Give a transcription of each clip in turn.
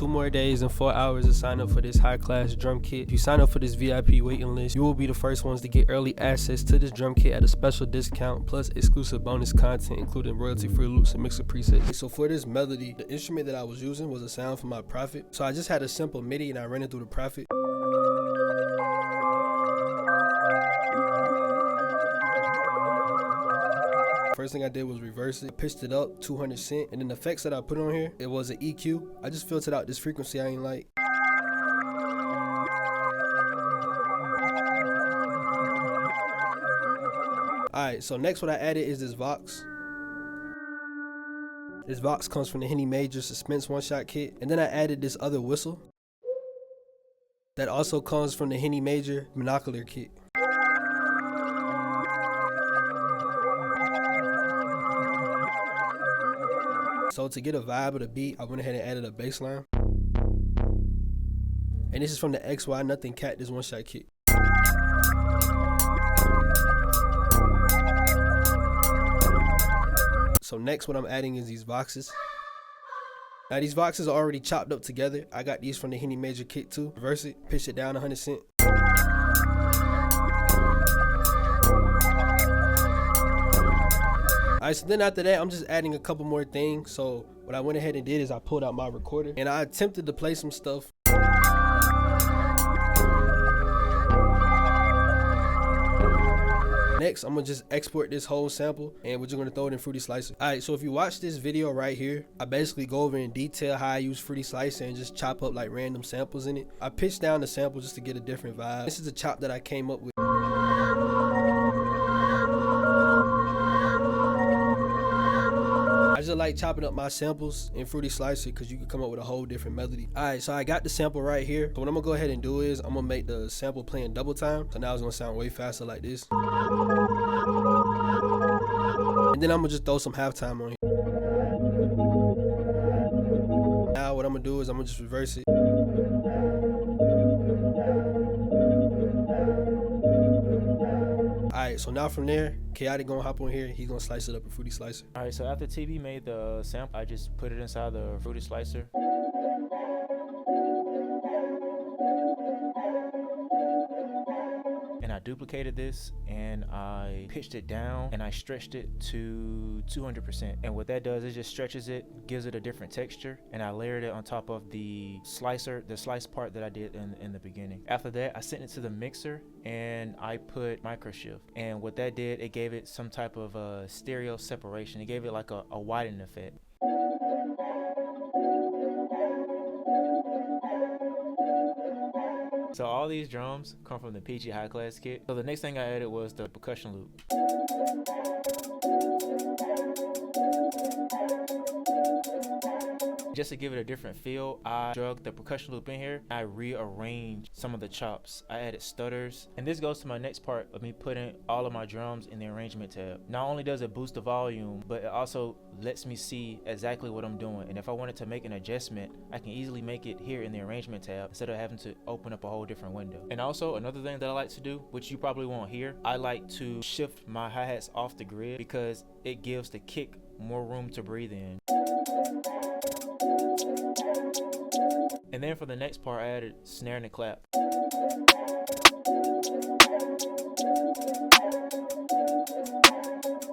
2 more days and 4 hours to sign up for this high class drum kit. If you sign up for this VIP waiting list, you will be the first ones to get early access to this drum kit at a special discount, plus exclusive bonus content including royalty free loops and mixer presets. So for this melody, the instrument that I was using was a sound from my Prophet. So I just had a simple MIDI and I ran it through the Prophet. First thing I did was reverse it. I pitched it up 200 cent, and then the effects that I put on here, it was an EQ. I just filtered out this frequency I ain't like. Alright, so next what I added is this Vox. This Vox comes from the Henny Major Suspense one-shot kit, and then I added this other whistle that also comes from the Henny Major Monocular kit. So to get a vibe of the beat, I went ahead and added a bass line. And this is from the XY Nothing Cactus one-shot kit. So next what I'm adding is these Voxes. Now these Voxes are already chopped up together. I got these from the Henny Major kit too. Reverse it, pitch it down 100 cent. Alright, so then after that, I'm just adding a couple more things. So what I went ahead and did is I pulled out my recorder and I attempted to play some stuff. Next, I'm gonna just export this whole sample and we're just gonna throw it in Fruity Slicer. Alright, so if you watch this video right here, I basically go over in detail how I use Fruity Slicer and just chop up like random samples in it. I pitched down the sample just to get a different vibe. This is a chop that I came up with. I just like chopping up my samples in Fruity Slicer because you can come up with a whole different melody. Alright, so I got the sample right here. So what I'm gonna go ahead and do is I'm gonna make the sample play in double time. So now it's gonna sound way faster like this. And then I'm gonna just throw some halftime on here. Now what I'm gonna do is I'm gonna just reverse it. Alright, so now from there, KAADIK gonna hop on here. He's gonna slice it up in Fruity Slicer. Alright, so after TB made the sample, I just put it inside the Fruity Slicer. And I duplicated this and I pitched it down and I stretched it to 200%. And what that does is just stretches it, gives it a different texture, and I layered it on top of the slicer, the slice part that I did in the beginning. After that, I sent it to the mixer and I put microshift. And what that did, it gave it some type of stereo separation. It gave it like a widening effect. So all these drums come from the PG High Class kit. So the next thing I added was the percussion loop. Just to give it a different feel, I drug the percussion loop in here. I rearranged some of the chops. I added stutters. And this goes to my next part of me putting all of my drums in the arrangement tab. Not only does it boost the volume, but it also lets me see exactly what I'm doing. And if I wanted to make an adjustment, I can easily make it here in the arrangement tab instead of having to open up a whole different window. And also another thing that I like to do, which you probably won't hear, I like to shift my hi-hats off the grid because it gives the kick more room to breathe in. And then for the next part, I added snare and a clap.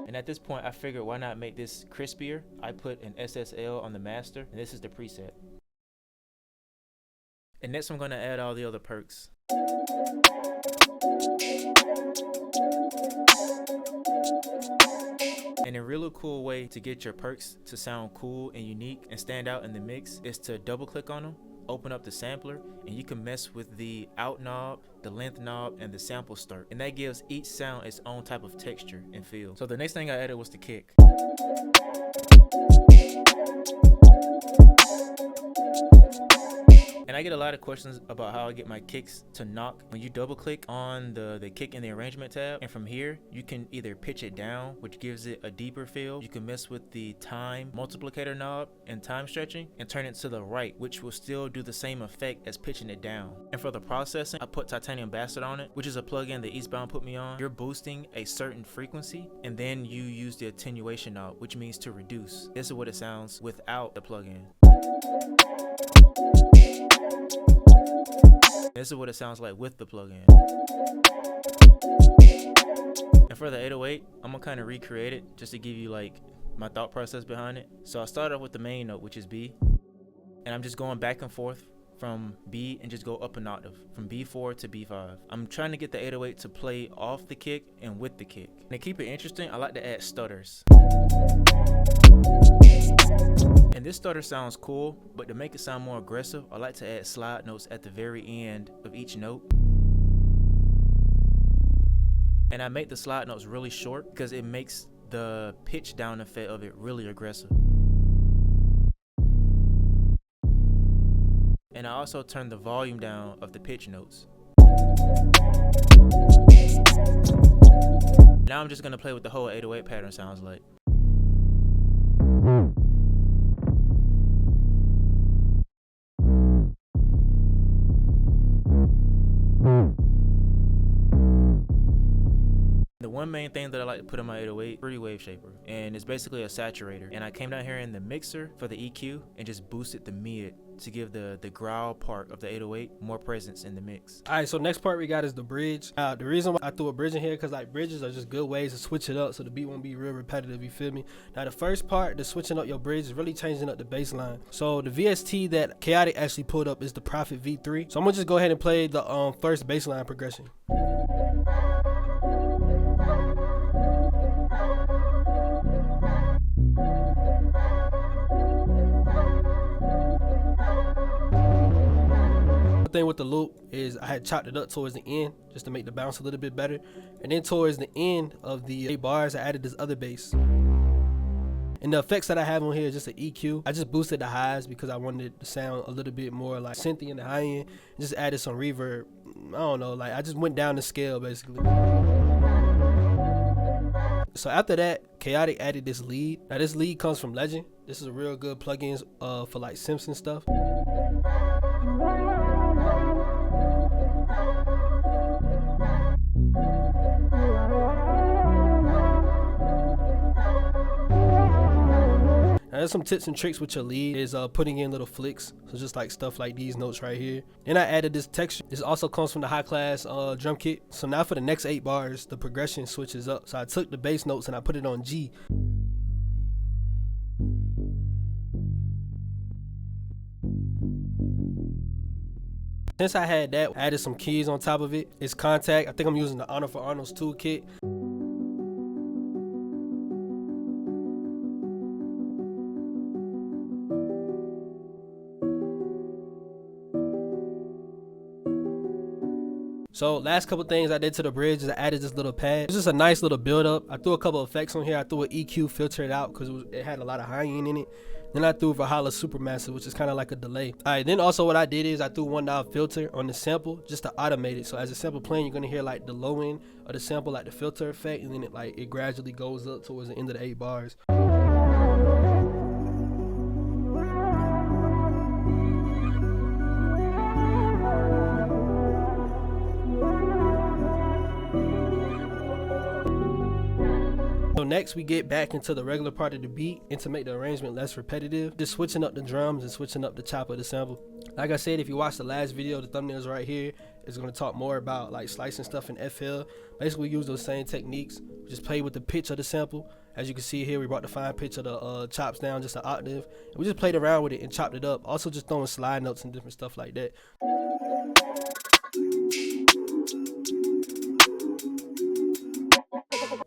And at this point, I figured why not make this crispier? I put an SSL on the master, and this is the preset. And next, I'm going to add all the other perks. And a really cool way to get your perks to sound cool and unique and stand out in the mix is to double click on them, open up the sampler, and you can mess with the out knob, the length knob, and the sample start. And that gives each sound its own type of texture and feel. So the next thing I added was the kick. And I get a lot of questions about how I get my kicks to knock. When you double click on the kick in the arrangement tab, and from here you can either pitch it down, which gives it a deeper feel. You can mess with the time multiplicator knob and time stretching and turn it to the right, which will still do the same effect as pitching it down. And for the processing, I put Titanium Bastard on it, which is a plugin that Eastbound put me on. You're boosting a certain frequency and then you use the attenuation knob, which means to reduce. This is what it sounds without the plugin. This is what it sounds like with the plugin. And for the 808, I'm gonna kind of recreate it just to give you like my thought process behind it. So I started off with the main note, which is B, and I'm just going back and forth from B and just go up an octave from B4 to B5. I'm trying to get the 808 to play off the kick and with the kick. And to keep it interesting, I like to add stutters. And this stutter sounds cool, but to make it sound more aggressive, I like to add slide notes at the very end of each note. And I make the slide notes really short because it makes the pitch down effect of it really aggressive. And I also turn the volume down of the pitch notes. Now I'm just gonna play what the whole 808 pattern sounds like. The one main thing that I like to put in my 808, free wave shaper, and it's basically a saturator. And I came down here in the mixer for the EQ and just boosted the mid to give the growl part of the 808 more presence in the mix. All right, so next part we got is the bridge. The reason why I threw a bridge in here because like bridges are just good ways to switch it up so the beat won't be real repetitive, you feel me? Now the first part, the switching up your bridge, is really changing up the bass line. So the VST that KAADIK actually pulled up is the Prophet V3. So I'm gonna just go ahead and play the first bass line progression. Thing with the loop is I had chopped it up towards the end just to make the bounce a little bit better, and then towards the end of the 8 bars I added this other bass. And the effects that I have on here is just an EQ. I just boosted the highs because I wanted it to sound a little bit more like synthy in the high end, and just added some reverb. I don't know, like I just went down the scale basically. So after that, KAADIK added this lead. Now this lead comes from Legend. This is a real good plugin for like Simpson stuff. Now, there's some tips and tricks with your lead is putting in little flicks, so just like stuff like these notes right here. Then I added this texture. This also comes from the high class drum kit. So now for the next 8 bars, the progression switches up. So I took the bass notes and I put it on G. Since I had that, I added some keys on top of it. It's Contact. I think I'm using the Honor for Arnold's toolkit. So last couple things I did to the bridge is I added this little pad. It's just a nice little build up. I threw a couple of effects on here. I threw an EQ, filtered it out because it had a lot of high end in it. Then I threw Valhalla Supermassive, which is kind of like a delay. All right, then also what I did is I threw 1 dial filter on the sample just to automate it. So as the sample playing, you're gonna hear like the low end of the sample, like the filter effect, and then it gradually goes up towards the end of the 8 bars. So next we get back into the regular part of the beat, and to make the arrangement less repetitive, just switching up the drums and switching up the chop of the sample. Like I said, if you watch the last video, the thumbnails right here is going to talk more about like slicing stuff in FL. Basically we use those same techniques, we just play with the pitch of the sample. As you can see here, we brought the fine pitch of the chops down just an octave. We just played around with it and chopped it up. Also just throwing slide notes and different stuff like that.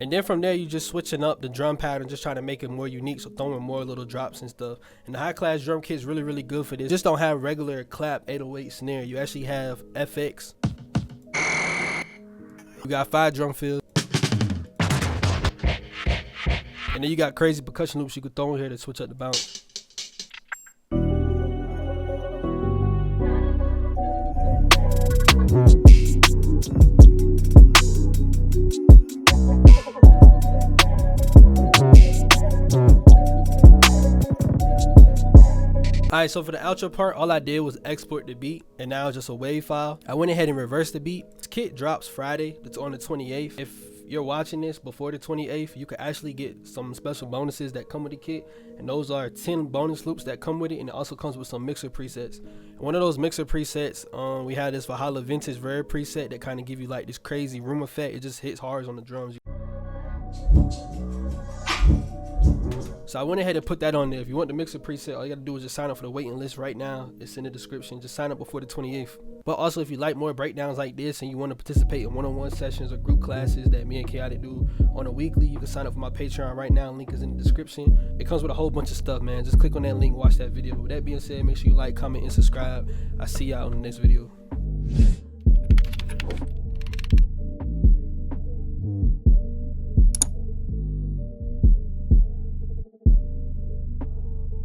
And then from there, you just switching up the drum pattern, just trying to make it more unique, so throwing more little drops and stuff. And the high class drum kit is really, really good for this. Just don't have regular clap 808 snare. You actually have FX. You got 5 drum fills. And then you got crazy percussion loops you could throw in here to switch up the bounce. Alright, so for the outro part, all I did was export the beat, and now it's just a WAV file. I went ahead and reversed the beat. This kit drops Friday, it's on the 28th. If you're watching this before the 28th, you could actually get some special bonuses that come with the kit, and those are 10 bonus loops that come with it, and it also comes with some mixer presets. And one of those mixer presets, we had this Valhalla Vintage Rare preset that kind of give you like this crazy room effect. It just hits hard on the drums. So I went ahead and put that on there. If you want the mixer preset, all you gotta do is just sign up for the waiting list right now. It's in the description. Just sign up before the 28th. But also, if you like more breakdowns like this and you want to participate in one-on-one sessions or group classes that me and KAADIK do on a weekly, you can sign up for my Patreon right now. Link is in the description. It comes with a whole bunch of stuff, man. Just click on that link, watch that video. With that being said, make sure you like, comment, and subscribe. I'll see y'all on the next video.